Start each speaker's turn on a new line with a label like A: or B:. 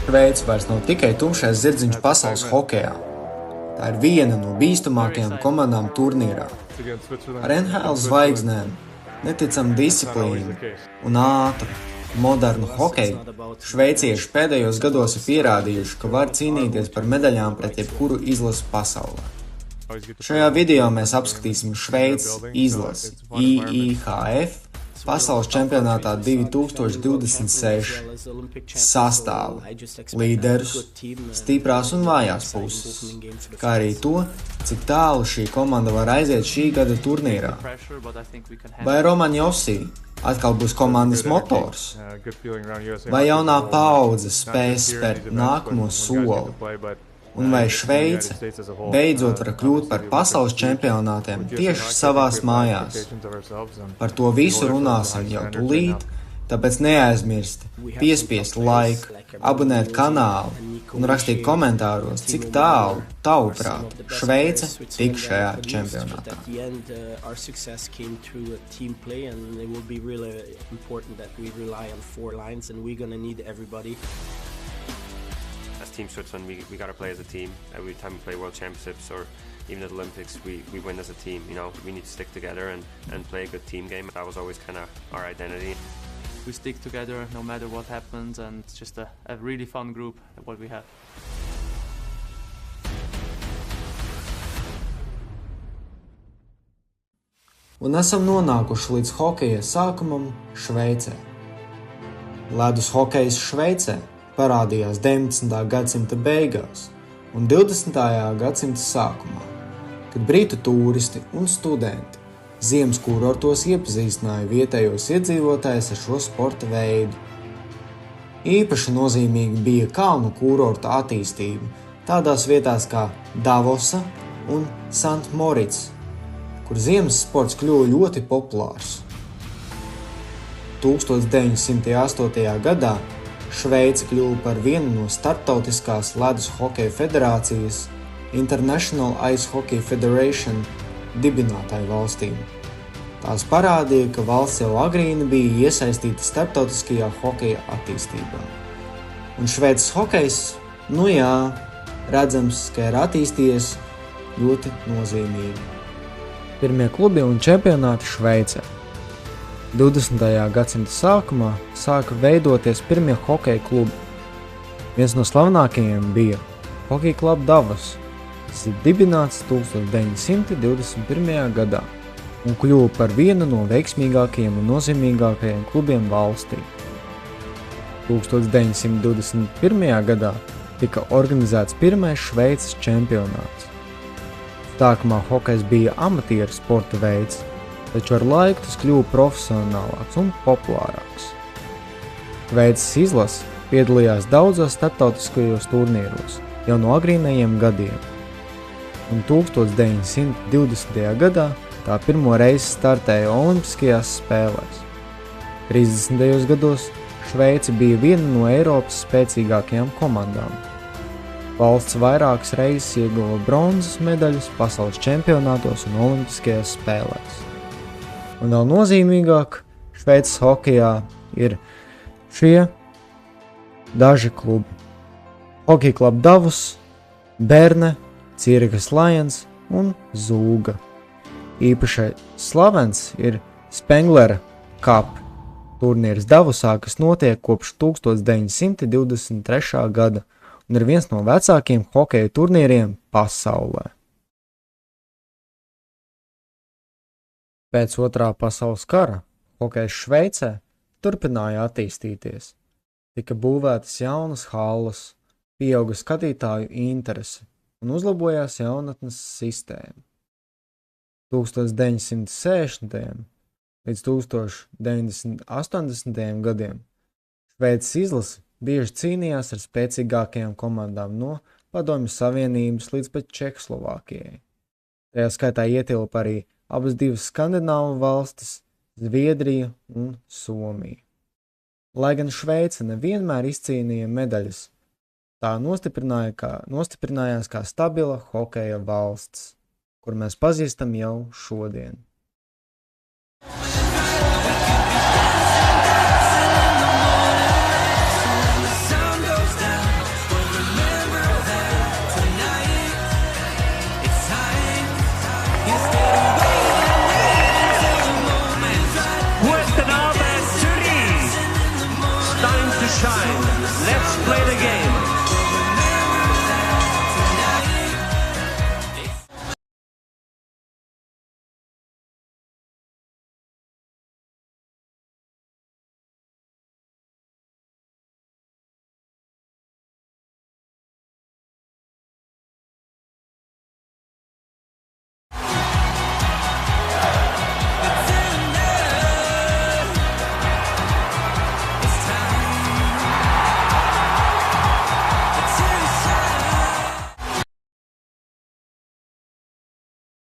A: Šveice vairs nav tikai tumšais zirdziņš pasaules hokejā. Tā ir viena no bīstamākajām komandām turnīrā. Ar NHL zvaigznēm, neticama disciplīna un ātru, modernu hokeju šveicieši pēdējos gados ir pierādījuši, ka var cīnīties par medaļām pret jebkuru izlasi pasaulē. Šajā video mēs apskatīsim Šveices izlasi IIHF pasaules čempionātā 2026 sastāvu, līderus, stiprās un vājās puses, kā arī to, cik tālu šī komanda var aiziet šī gada turnīrā. Vai Roman Josi atkal būs komandas motors? Vai jaunā paudze spēs spērt nākamo soli? Un vai Šveice beidzot var kļūt par pasaules čempionātiem tieši savās mājās? Par to visu runāsim jau tūlīt, tāpēc neaizmirst piespiest laiku, abonēt kanālu un rakstīt komentāros, cik tālu, tavuprāt, Šveice tik šajā čempionātā.
B: As Team Switzerland, we got to play as a team. Every time we play World Championships or even at Olympics, we win as a team. You know, we need to stick together and play a good team game. That was always kind of our identity.
C: We stick together no matter what happens, and it's just a really fun group, what we have.
A: Un esam nonākuši līdz hokeja sākumam Šveicē. Ledus hokejs Šveicē parādījās 19. gadsimta beigās un 20. gadsimta sākumā, kad britu tūristi un studenti ziemas kurortos iepazīstināja vietējos iedzīvotājus ar šo sporta veidu. Īpaši nozīmīgi bija kalnu kurorta attīstība tādās vietās kā Davosa un St. Moritz, kur ziemas sports kļuva ļoti populārs. 1908. gadā Šveice kļuva par vienu no starptautiskās ledus hokeja federācijas International Ice Hockey Federation dibinātāju valstīm. Tās parādīja, ka valsts jau agrīni bija iesaistīta starptautiskajā hokeja attīstībā. Un Šveices hokejs, redzams, ka ir attīstījies ļoti nozīmīgi. Pirmie klubi un čempionāti Šveicē. 20. gadsimta sākumā sāka veidoties pirmie hokeja klubi. Viens no slavenākajiem bija Hockey Club Davos, kas ir dibināts 1921. gadā un kļuva par vienu no veiksmīgākajiem un nozīmīgākajiem klubiem valstī. 1921. gadā tika organizēts pirmais Šveices čempionāts. Sākumā hokejs bija amatieru sporta veids, taču ar laiku tas kļuva profesionālāks un populārāks. Šveices izlase piedalījās daudzos starptautiskajos turnīros jau no agrīnajiem gadiem, un 1920. gadā tā pirmo reizi startēja Olimpiskajās spēlēs. 30. gados Šveice bija viena no Eiropas spēcīgākajām komandām. Valsts vairākas reizes ieguva bronzas medaļas pasaules čempionātos un Olimpiskajās spēlēs. Un vēl nozīmīgāk Šveices hokejā ir šie daži klubi. Hockey Club Davos, Berne, Zürichs Lions un Zūga. Īpaši slavens ir Spenglera Cup turnīrs Davosā, kas notiek kopš 1923. gada un ir viens no vecākiem hokeja turnīriem pasaulē. Pēc Otrā pasaules kara hokejs Šveicē turpināja attīstīties. Tika būvētas jaunas halles, pieauga skatītāju interese un uzlabojās jaunatnes sistēma. 1960. līdz 1980. gadiem Šveices izlase bieži cīnījās ar spēcīgākajām komandām no Padomju Savienības līdz pat Čehoslovākijai. Tajā skaitā ietilpa arī abas divas Skandināvu valstis, Zviedrija un Somija. Lai gan Šveice nevienmēr izcīnīja medaļas, tā nostiprinājās kā stabila hokeja valsts, kur mēs pazīstam jau šodien.